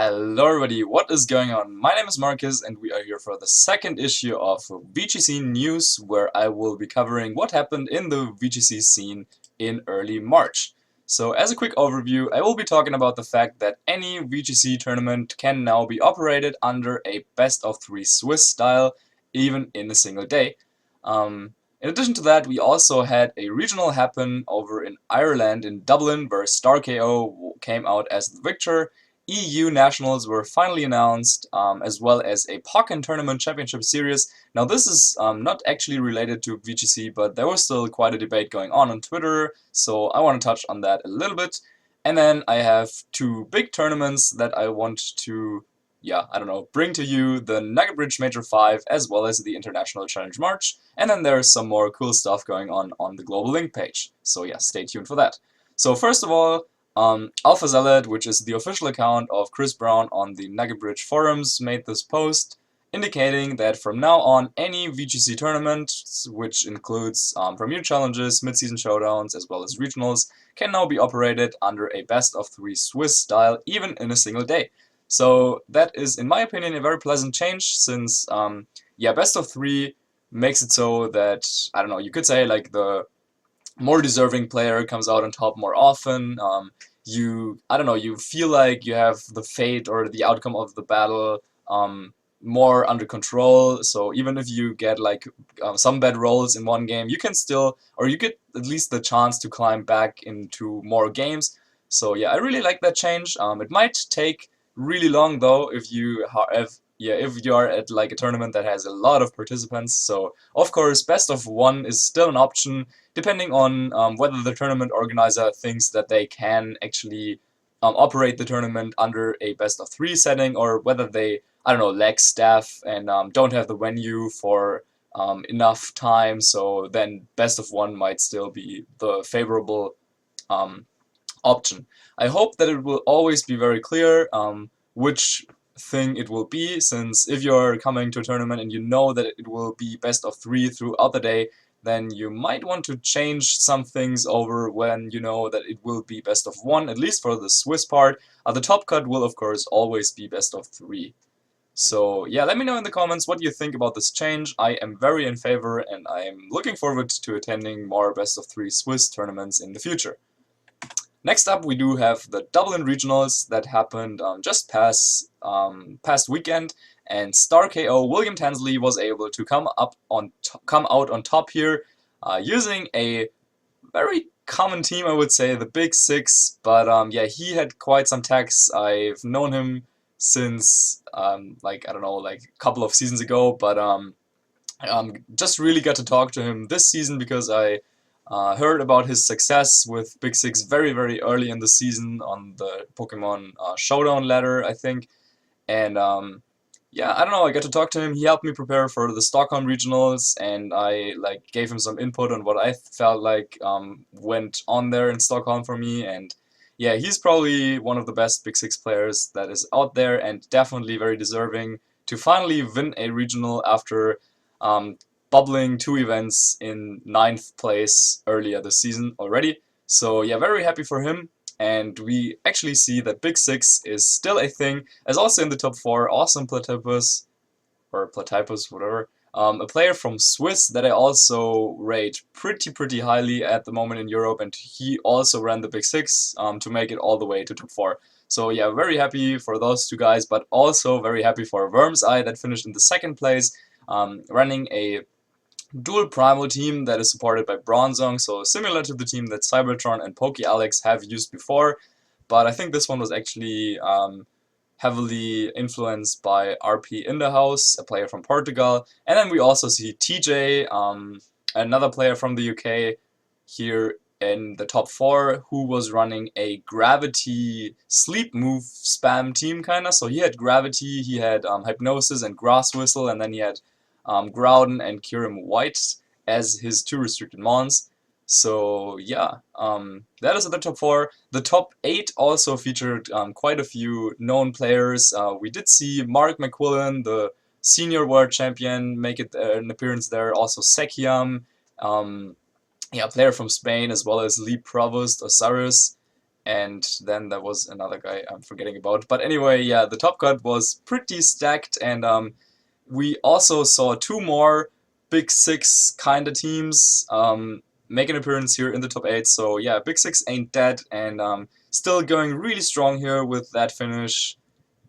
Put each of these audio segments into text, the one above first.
Hello everybody, what is going on? My name is Marcus and we are here for the second issue of VGC News, where I will be covering what happened in the VGC scene in early March. So as a quick overview, I will be talking about the fact that any VGC tournament can now be operated under a best of three Swiss style, even in a single day. In addition to that, we also had a regional happen over in Ireland, in Dublin, where Star KO came out as the victor. EU nationals were finally announced, as well as a POKKEN Tournament Championship Series. Now this is not actually related to VGC, but there was still quite a debate going on Twitter, so I want to touch on that a little bit. And then I have two big tournaments that I want to, bring to you: the NUGGETBRIDGE Major 5 as well as the International Challenge March. And then there's some more cool stuff going on the Global Link page. So yeah, stay tuned for that. So first of all, Alpha Zealot, which is the official account of Chris Brown on the NUGGETBRIDGE forums, made this post indicating that from now on any VGC tournament, which includes Premier Challenges, Mid-Season Showdowns, as well as Regionals, can now be operated under a best of three Swiss style, even in a single day. So that is, in my opinion, a very pleasant change, since, best of three makes it so that, I don't know, you could say like the more deserving player comes out on top more often. You feel like you have the fate or the outcome of the battle more under control. So even if you get like some bad rolls in one game, you can still, or you get at least the chance to climb back into more games. So yeah, I really like that change. It might take really long though if you if you are at like a tournament that has a lot of participants. So of course, best of one is still an option, depending on whether the tournament organizer thinks that they can actually operate the tournament under a best of three setting, or whether they, I don't know, lack staff and don't have the venue for enough time. So then best of one might still be the favorable option. I hope that it will always be very clear which thing it will be, since if you're coming to a tournament and you know that it will be best of three throughout the day, then you might want to change some things over when you know that it will be best of one, at least for the Swiss part. The top cut will of course always be best of three. So yeah, let me know in the comments what you think about this change. I am very in favor and I am looking forward to attending more best of three Swiss tournaments in the future. Next up, we do have the Dublin Regionals that happened just past weekend, and Star KO William Tansley was able to come out on top here, using a very common team, I would say, the Big Six. But yeah, he had quite some tags. I've known him since like, I don't know, like a couple of seasons ago, but just really got to talk to him this season because I heard about his success with Big Six very, very early in the season on the Pokemon Showdown ladder, I think. And yeah, I don't know, I got to talk to him. He helped me prepare for the Stockholm Regionals, and I like gave him some input on what I felt like went on there in Stockholm for me. And yeah, he's probably one of the best Big Six players that is out there, and definitely very deserving to finally win a regional after bubbling two events in 9th place earlier this season already. So yeah, very happy for him. And we actually see that Big Six is still a thing, as also in the top 4, Awesome Platypus, or Platypus, whatever, a player from Swiss that I also rate pretty highly at the moment in Europe, and he also ran the Big Six to make it all the way to top 4. So yeah, very happy for those two guys, but also very happy for Worm's Eye that finished in the 2nd place, running a dual primal team that is supported by Bronzong, so similar to the team that Cybertron and PokeAlex have used before, but I think this one was actually heavily influenced by RP in the house, a player from Portugal. And then we also see TJ, another player from the UK, here in the top 4, who was running a Gravity sleep move spam team kinda. So he had Gravity, he had Hypnosis and Grass Whistle, and then he had Groudon and Kyurem White as his 2 restricted mons. So yeah, that is the top 4. The top 8 also featured quite a few known players. We did see Mark McQuillan, the senior world champion, make an appearance there. Also Sekiam, yeah, player from Spain, as well as Lee Provost, Osiris, and then there was another guy I'm forgetting about. But anyway, yeah, the top cut was pretty stacked, and we also saw two more Big Six kind of teams make an appearance here in the top 8. So yeah, Big Six ain't dead, and still going really strong here with that finish.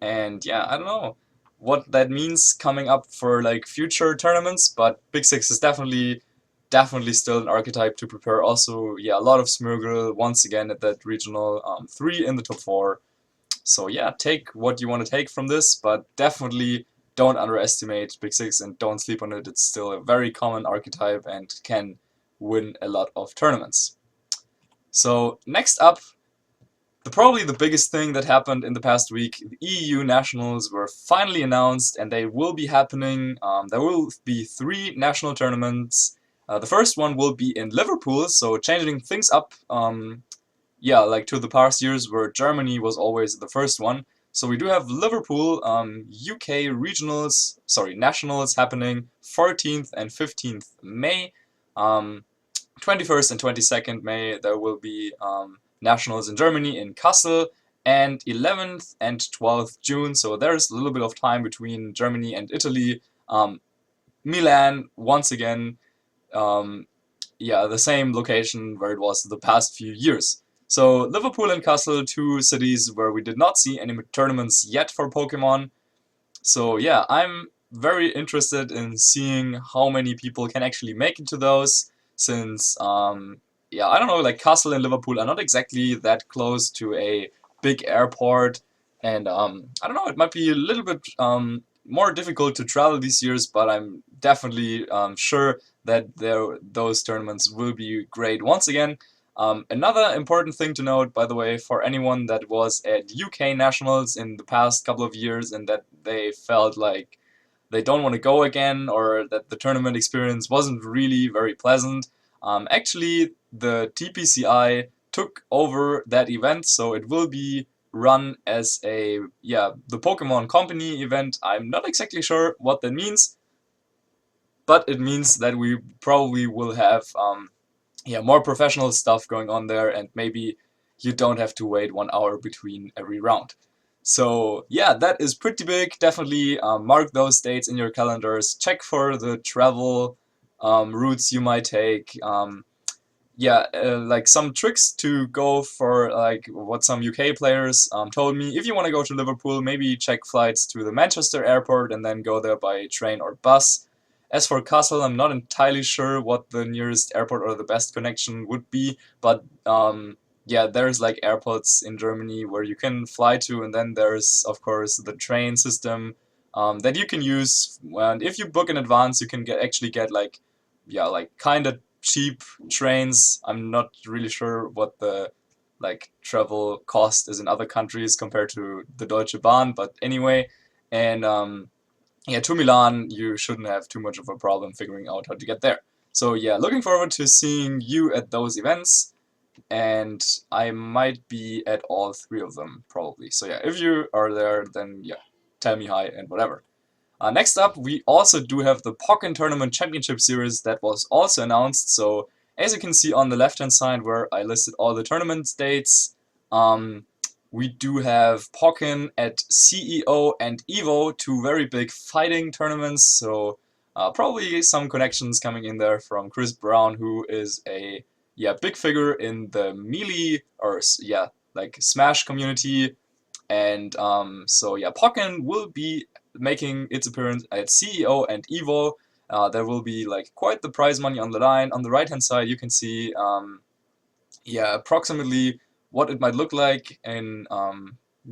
And yeah, I don't know what that means coming up for like future tournaments, but Big Six is definitely still an archetype to prepare. Also, yeah, a lot of Smurgle once again at that regional 3 in the top 4. So yeah, take what you want to take from this, but definitely don't underestimate Big Six and don't sleep on it. It's still a very common archetype and can win a lot of tournaments. So next up, probably the biggest thing that happened in the past week, the EU nationals were finally announced, and they will be happening. There will be 3 national tournaments. The first one will be in Liverpool, so changing things up. Yeah, like to the past years where Germany was always the first one. So we do have Liverpool, UK regionals, sorry, nationals happening 14th and 15th May. 21st and 22nd May there will be nationals in Germany in Kassel, and 11th and 12th June. So there's a little bit of time between Germany and Italy. Milan once again. Yeah, the same location where it was the past few years. So Liverpool and Kassel, 2 cities where we did not see any tournaments yet for Pokemon. So yeah, I'm very interested in seeing how many people can actually make it to those, since yeah, I don't know, like Kassel and Liverpool are not exactly that close to a big airport, and I don't know, it might be a little bit more difficult to travel these years, but I'm definitely sure that those tournaments will be great once again. Another important thing to note, by the way, for anyone that was at UK Nationals in the past couple of years and that they felt like they don't want to go again, or that the tournament experience wasn't really very pleasant, actually the TPCI took over that event, so it will be run as a, yeah, the Pokemon Company event. I'm not exactly sure what that means, but it means that we probably will have yeah, more professional stuff going on there, and maybe you don't have to wait 1 hour between every round. So yeah, that is pretty big. Definitely mark those dates in your calendars. Check for the travel routes you might take. Yeah, like some tricks to go for, like what some UK players told me. If you want to go to Liverpool, maybe check flights to the Manchester airport and then go there by train or bus. As for Kassel, I'm not entirely sure what the nearest airport or the best connection would be, but yeah, there's like airports in Germany where you can fly to, and then there's of course the train system that you can use. And if you book in advance, you can actually get like, yeah, like kind of cheap trains. I'm not really sure what the like travel cost is in other countries compared to the Deutsche Bahn, but anyway, and yeah, to Milan, you shouldn't have too much of a problem figuring out how to get there. So yeah, looking forward to seeing you at those events, and I might be at all 3 of them probably. So yeah, if you are there, then yeah, tell me hi and whatever. Next up, we also do have the POKKEN Tournament Championship Series that was also announced. So as you can see on the left-hand side where I listed all the tournament dates, we do have POKKEN at CEO and EVO, 2 very big fighting tournaments. So probably some connections coming in there from Chris Brown, who is a, yeah, big figure in the Melee, or yeah, like Smash community. And so yeah, POKKEN will be making its appearance at CEO and EVO. There will be like quite the prize money on the line. On the right hand side you can see yeah, approximately what it might look like in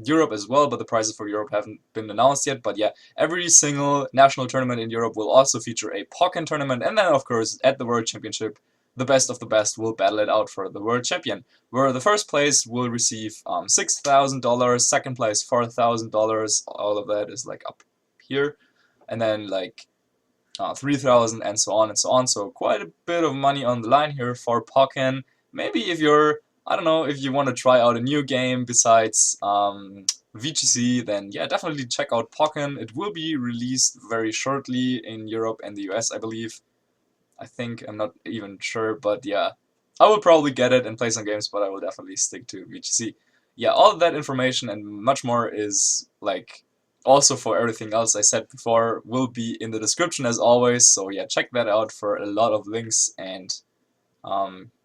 Europe as well, but the prizes for Europe haven't been announced yet. But yeah, every single national tournament in Europe will also feature a POKKEN tournament, and then of course at the World Championship the best of the best will battle it out for the World Champion, where the first place will receive $6,000, second place $4,000, all of that is like up here, and then like 3,000 and so on and so on. So quite a bit of money on the line here for POKKEN. Maybe if you're, I don't know, if you want to try out a new game besides VGC, then yeah, definitely check out POKKEN. It will be released very shortly in Europe and the US, I believe. I think, I'm not even sure, but yeah, I will probably get it and play some games, but I will definitely stick to VGC. Yeah, all of that information and much more is like also for everything else I said before will be in the description as always. So yeah, check that out for a lot of links and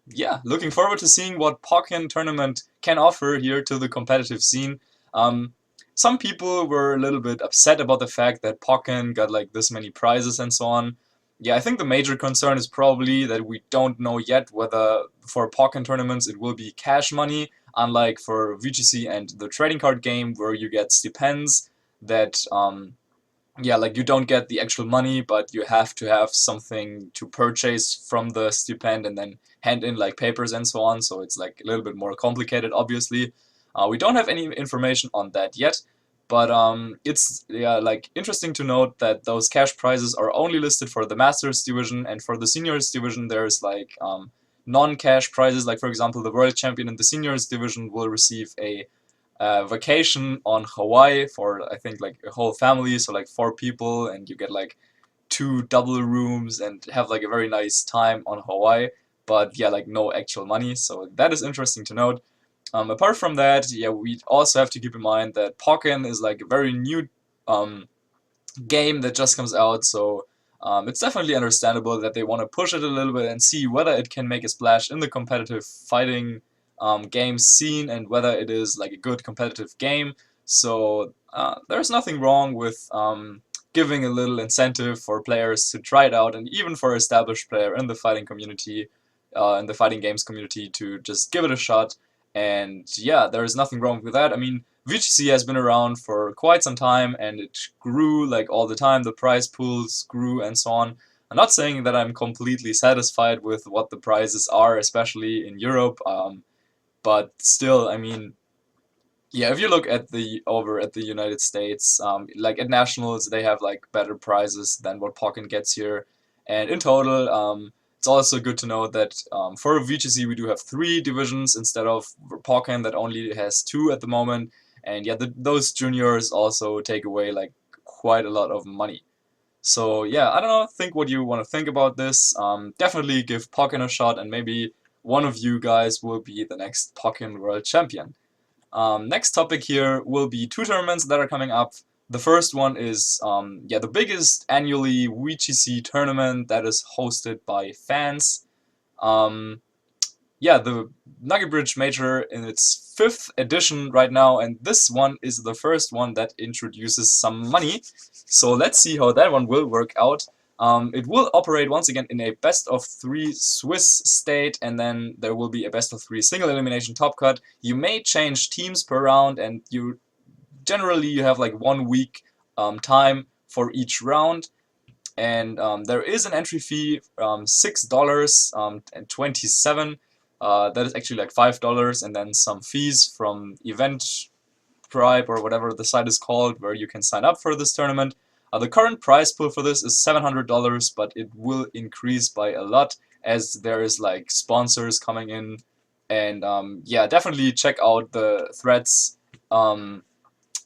yeah, looking forward to seeing what POKKEN tournament can offer here to the competitive scene. Um, some people were a little bit upset about the fact that POKKEN got like this many prizes and so on. Yeah, I think the major concern is probably that we don't know yet whether for POKKEN tournaments it will be cash money, unlike for VGC and the trading card game where you get stipends that yeah, like you don't get the actual money, but you have to have something to purchase from the stipend and then hand in like papers and so on. So it's like a little bit more complicated, obviously. We don't have any information on that yet, but it's yeah like interesting to note that those cash prizes are only listed for the Masters division, and for the Seniors division there's like non-cash prizes. Like for example, the world champion in the Seniors division will receive a vacation on Hawaii for I think like a whole family, so like 4 people, and you get like 2 double rooms and have like a very nice time on Hawaii. But yeah, like no actual money, so that is interesting to note. Apart from that, yeah, we also have to keep in mind that Pokken is like a very new um, game that just comes out, so it's definitely understandable that they want to push it a little bit and see whether it can make a splash in the competitive fighting game scene and whether it is like a good competitive game. So there's nothing wrong with giving a little incentive for players to try it out, and even for established player in the fighting community, in the fighting games community, to just give it a shot. And yeah, there is nothing wrong with that. I mean, VGC has been around for quite some time and it grew like all the time. The prize pools grew and so on. I'm not saying that I'm completely satisfied with what the prizes are, especially in Europe, but still, I mean, yeah, if you look at the over at the United States, like at nationals, they have like better prizes than what Pokken gets here. And in total, it's also good to know that for VGC we do have 3 divisions instead of Pokken that only has 2 at the moment. And yeah, those juniors also take away like quite a lot of money. So yeah, I don't know, think what you want to think about this. Definitely give Pokken a shot, and maybe one of you guys will be the next Pokken World Champion. Next topic here will be 2 tournaments that are coming up. The first one is yeah, the biggest annually VGC tournament that is hosted by fans. Um, yeah, the NUGGETBRIDGE Major in its 5th edition right now, and this one is the first one that introduces some money. So let's see how that one will work out. It will operate once again in a best-of-3 Swiss state, and then there will be a best-of-3 single elimination top cut. You may change teams per round, and generally you have like 1 week time for each round. And there is an entry fee, $6 and 27. That is actually like $5, and then some fees from Event Tribe or whatever the site is called, where you can sign up for this tournament. The current prize pool for this is $700, but it will increase by a lot as there is like sponsors coming in. And yeah, definitely check out the threads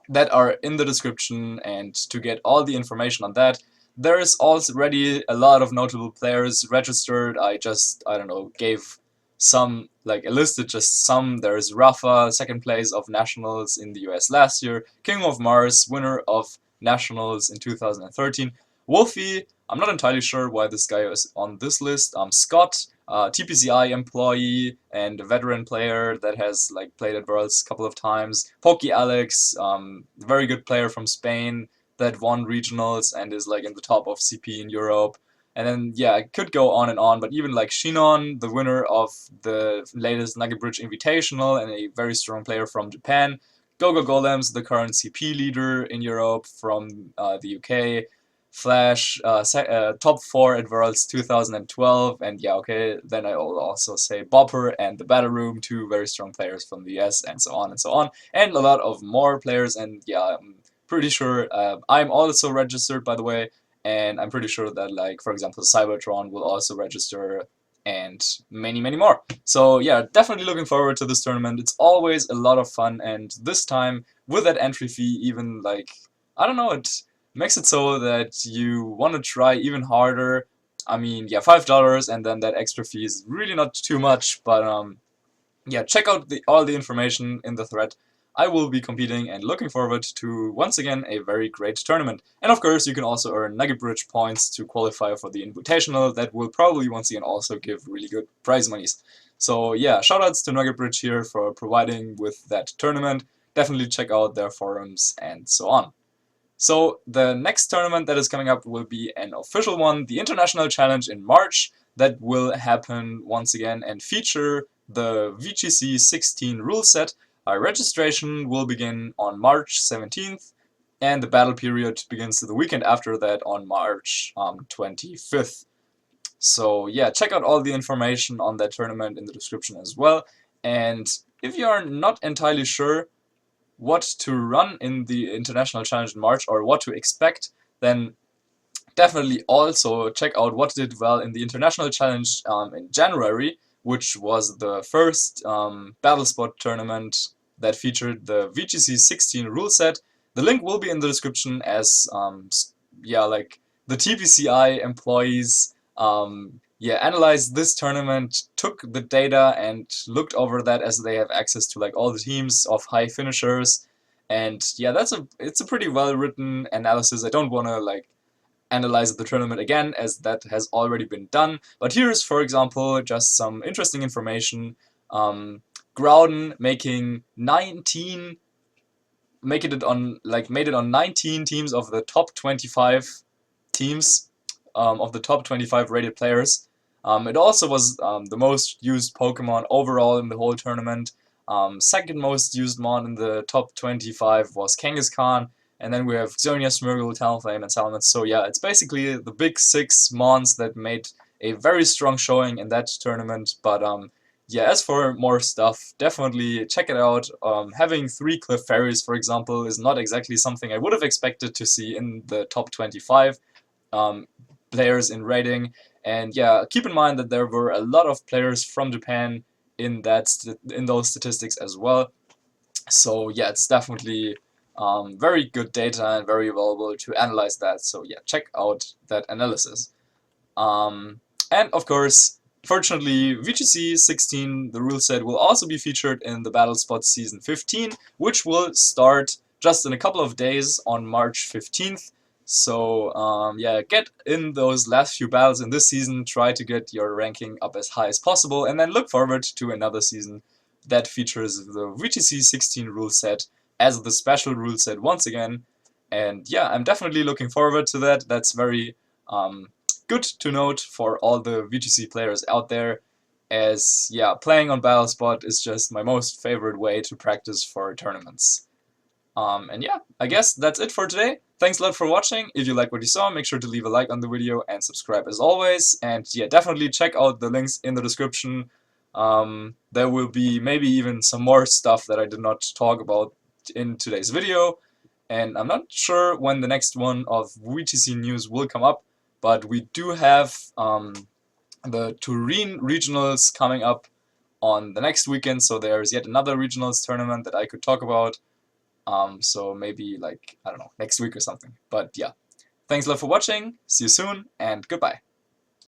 that are in the description and to get all the information on that. There is already a lot of notable players registered. I don't know, gave some, like I listed just some. There's Rafa, 2nd place of Nationals in the US last year. King of Mars, winner of Nationals in 2013. Wolfie, I'm not entirely sure why this guy is on this list. Scott, TPCI employee and a veteran player that has like played at Worlds a couple of times. Pokey Alex, very good player from Spain that won regionals and is like in the top of CP in Europe. And then yeah, I could go on and on, but even like Shinon, the winner of the latest NUGGETBRIDGE Invitational and a very strong player from Japan. Gogo Golems, the current CP leader in Europe from the UK. Flash, top 4 at Worlds 2012, and yeah, okay, then I will also say Bopper and the Battle Room, 2 very strong players from the US, and so on and so on, and a lot of more players. And yeah, I'm pretty sure I'm also registered, by the way, and I'm pretty sure that, like, for example, Cybertron will also register, and many, many more. So yeah, definitely looking forward to this tournament. It's always a lot of fun, and this time, with that entry fee, even, like, I don't know, it makes it so that you want to try even harder. I mean, yeah, $5, and then that extra fee is really not too much, but yeah, check out all the information in the thread. I will be competing and looking forward to, once again, a very great tournament. And of course, you can also earn NUGGETBRIDGE points to qualify for the Invitational. That will probably, once again, also give really good prize monies. So yeah, shoutouts to NUGGETBRIDGE here for providing with that tournament. Definitely check out their forums and so on. So the next tournament that is coming up will be an official one, the International Challenge in March. That will happen once again and feature the VGC 16 rule set. Our registration will begin on March 17th, and the battle period begins the weekend after that on March 25th. So yeah, check out all the information on that tournament in the description as well. And if you are not entirely sure what to run in the International Challenge in March or what to expect, then definitely also check out what did well in the International Challenge in January, which was the first Battle Spot tournament that featured the VGC 16 rule set. The link will be in the description, as yeah, like the TPCI employees yeah, analyzed this tournament, took the data and looked over that, as they have access to like all the teams of high finishers. And yeah, it's a pretty well written analysis. I don't want to like analyze the tournament again, as that has already been done. But here's, for example, just some interesting information. Groudon making 19, made it on 19 teams of the top 25 teams, of the top 25 rated players. It also was the most used Pokemon overall in the whole tournament. Second most used Mon in the top 25 was Kangaskhan, and then we have Xerneas, Smeargle, Talonflame, and Salamence. So yeah, it's basically the big 6 Mons that made a very strong showing in that tournament. But yeah, as for more stuff, definitely check it out. Having 3 Clefairies, for example, is not exactly something I would have expected to see in the top 25 players in rating. And yeah, keep in mind that there were a lot of players from Japan in those statistics as well. So yeah, it's definitely very good data and very available to analyze that. So yeah, check out that analysis. And of course, fortunately, VGC 16, the rule set, will also be featured in the Battle Spot Season 15, which will start just in a couple of days on March 15th. So yeah, get in those last few battles in this season, try to get your ranking up as high as possible, and then look forward to another season that features the VGC 16 rule set as the special rule set once again. And yeah, I'm definitely looking forward to that. That's very good to note for all the VGC players out there, as yeah, playing on BattleSpot is just my most favorite way to practice for tournaments. And yeah, I guess that's it for today. Thanks a lot for watching. If you like what you saw, make sure to leave a like on the video and subscribe as always. And yeah, definitely check out the links in the description. There will be maybe even some more stuff that I did not talk about in today's video. And I'm not sure when the next one of VGC news will come up, but we do have the Turin regionals coming up on the next weekend, so there's yet another regionals tournament that I could talk about. So maybe like, I don't know, next week or something. But yeah, thanks a lot for watching, see you soon, and goodbye.